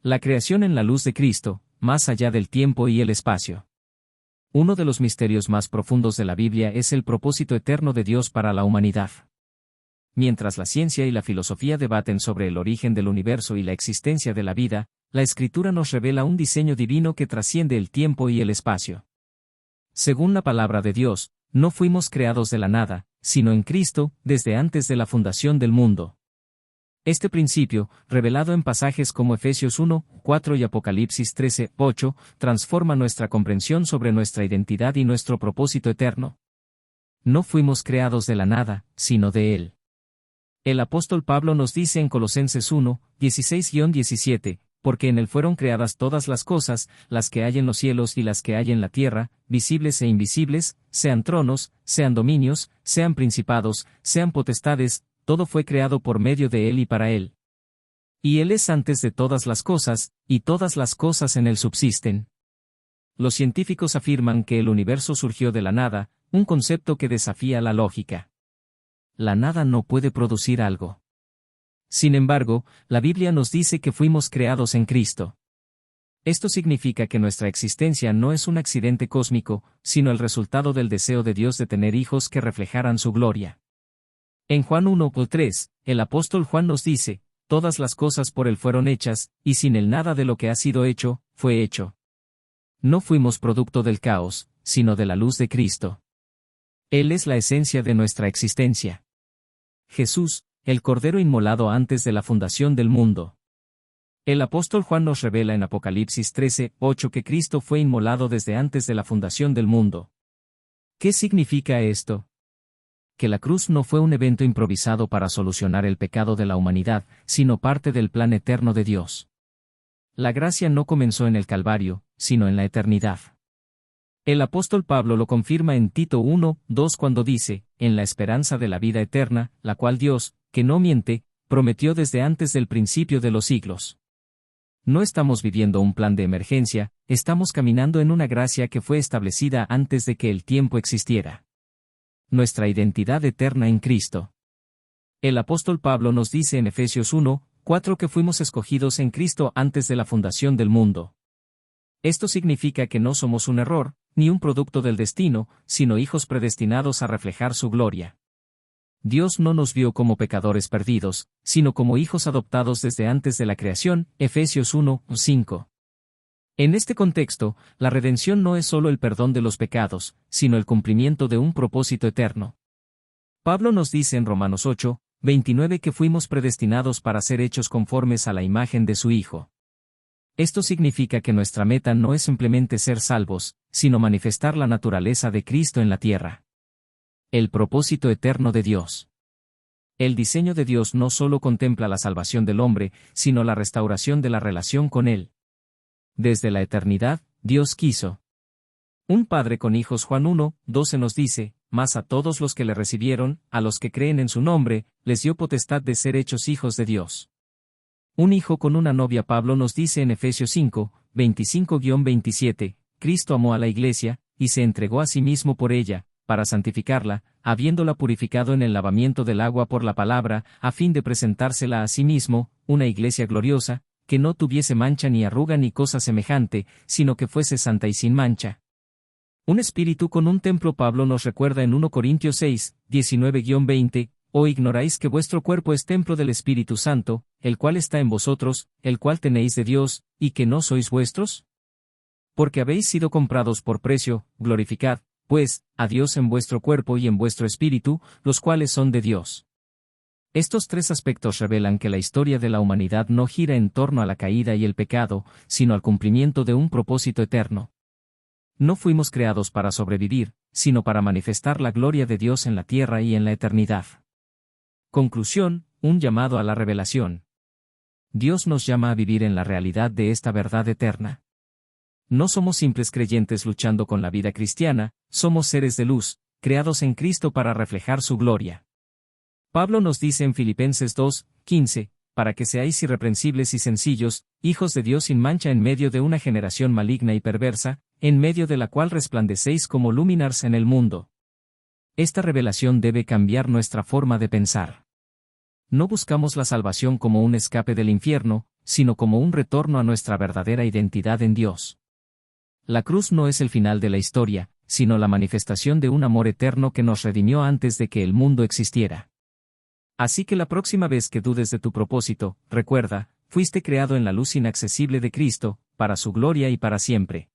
La creación en la luz de Cristo, más allá del tiempo y el espacio. Uno de los misterios más profundos de la Biblia es el propósito eterno de Dios para la humanidad. Mientras la ciencia y la filosofía debaten sobre el origen del universo y la existencia de la vida, la Escritura nos revela un diseño divino que trasciende el tiempo y el espacio. Según la palabra de Dios, no fuimos creados de la nada, sino en Cristo, desde antes de la fundación del mundo. Este principio, revelado en pasajes como Efesios 1, 4 y Apocalipsis 13, 8, transforma nuestra comprensión sobre nuestra identidad y nuestro propósito eterno. No fuimos creados de la nada, sino de Él. El apóstol Pablo nos dice en Colosenses 1, 16-17, porque en Él fueron creadas todas las cosas, las que hay en los cielos y las que hay en la tierra, visibles e invisibles, sean tronos, sean dominios, sean principados, sean potestades, todo fue creado por medio de Él y para Él. Y Él es antes de todas las cosas, y todas las cosas en Él subsisten. Los científicos afirman que el universo surgió de la nada, un concepto que desafía la lógica. La nada no puede producir algo. Sin embargo, la Biblia nos dice que fuimos creados en Cristo. Esto significa que nuestra existencia no es un accidente cósmico, sino el resultado del deseo de Dios de tener hijos que reflejaran su gloria. En Juan 1:3, el apóstol Juan nos dice, todas las cosas por Él fueron hechas, y sin Él nada de lo que ha sido hecho, fue hecho. No fuimos producto del caos, sino de la luz de Cristo. Él es la esencia de nuestra existencia. Jesús, el Cordero inmolado antes de la fundación del mundo. El apóstol Juan nos revela en Apocalipsis 13, 8 que Cristo fue inmolado desde antes de la fundación del mundo. ¿Qué significa esto? Que la cruz no fue un evento improvisado para solucionar el pecado de la humanidad, sino parte del plan eterno de Dios. La gracia no comenzó en el Calvario, sino en la eternidad. El apóstol Pablo lo confirma en Tito 1, 2 cuando dice, en la esperanza de la vida eterna, la cual Dios, que no miente, prometió desde antes del principio de los siglos. No estamos viviendo un plan de emergencia, estamos caminando en una gracia que fue establecida antes de que el tiempo existiera. Nuestra identidad eterna en Cristo. El apóstol Pablo nos dice en Efesios 1, 4 que fuimos escogidos en Cristo antes de la fundación del mundo. Esto significa que no somos un error, ni un producto del destino, sino hijos predestinados a reflejar su gloria. Dios no nos vio como pecadores perdidos, sino como hijos adoptados desde antes de la creación, Efesios 1, 5. En este contexto, la redención no es solo el perdón de los pecados, sino el cumplimiento de un propósito eterno. Pablo nos dice en Romanos 8, 29 que fuimos predestinados para ser hechos conformes a la imagen de su Hijo. Esto significa que nuestra meta no es simplemente ser salvos, sino manifestar la naturaleza de Cristo en la tierra. El propósito eterno de Dios. El diseño de Dios no solo contempla la salvación del hombre, sino la restauración de la relación con Él. Desde la eternidad, Dios quiso. Un padre con hijos Juan 1, 12 nos dice, mas a todos los que le recibieron, a los que creen en su nombre, les dio potestad de ser hechos hijos de Dios. Un hijo con una novia Pablo nos dice en Efesios 5, 25-27, Cristo amó a la iglesia, y se entregó a sí mismo por ella, para santificarla, habiéndola purificado en el lavamiento del agua por la palabra, a fin de presentársela a sí mismo, una iglesia gloriosa, que no tuviese mancha ni arruga ni cosa semejante, sino que fuese santa y sin mancha. Un espíritu con un templo Pablo nos recuerda en 1 Corintios 6, 19-20, ¿o ignoráis que vuestro cuerpo es templo del Espíritu Santo, el cual está en vosotros, el cual tenéis de Dios, y que no sois vuestros? Porque habéis sido comprados por precio, glorificad, pues, a Dios en vuestro cuerpo y en vuestro espíritu, los cuales son de Dios. Estos tres aspectos revelan que la historia de la humanidad no gira en torno a la caída y el pecado, sino al cumplimiento de un propósito eterno. No fuimos creados para sobrevivir, sino para manifestar la gloria de Dios en la tierra y en la eternidad. Conclusión, un llamado a la revelación. Dios nos llama a vivir en la realidad de esta verdad eterna. No somos simples creyentes luchando con la vida cristiana, somos seres de luz, creados en Cristo para reflejar su gloria. Pablo nos dice en Filipenses 2, 15, para que seáis irreprensibles y sencillos, hijos de Dios sin mancha en medio de una generación maligna y perversa, en medio de la cual resplandecéis como lúminares en el mundo. Esta revelación debe cambiar nuestra forma de pensar. No buscamos la salvación como un escape del infierno, sino como un retorno a nuestra verdadera identidad en Dios. La cruz no es el final de la historia, sino la manifestación de un amor eterno que nos redimió antes de que el mundo existiera. Así que la próxima vez que dudes de tu propósito, recuerda, fuiste creado en la luz inaccesible de Cristo, para su gloria y para siempre.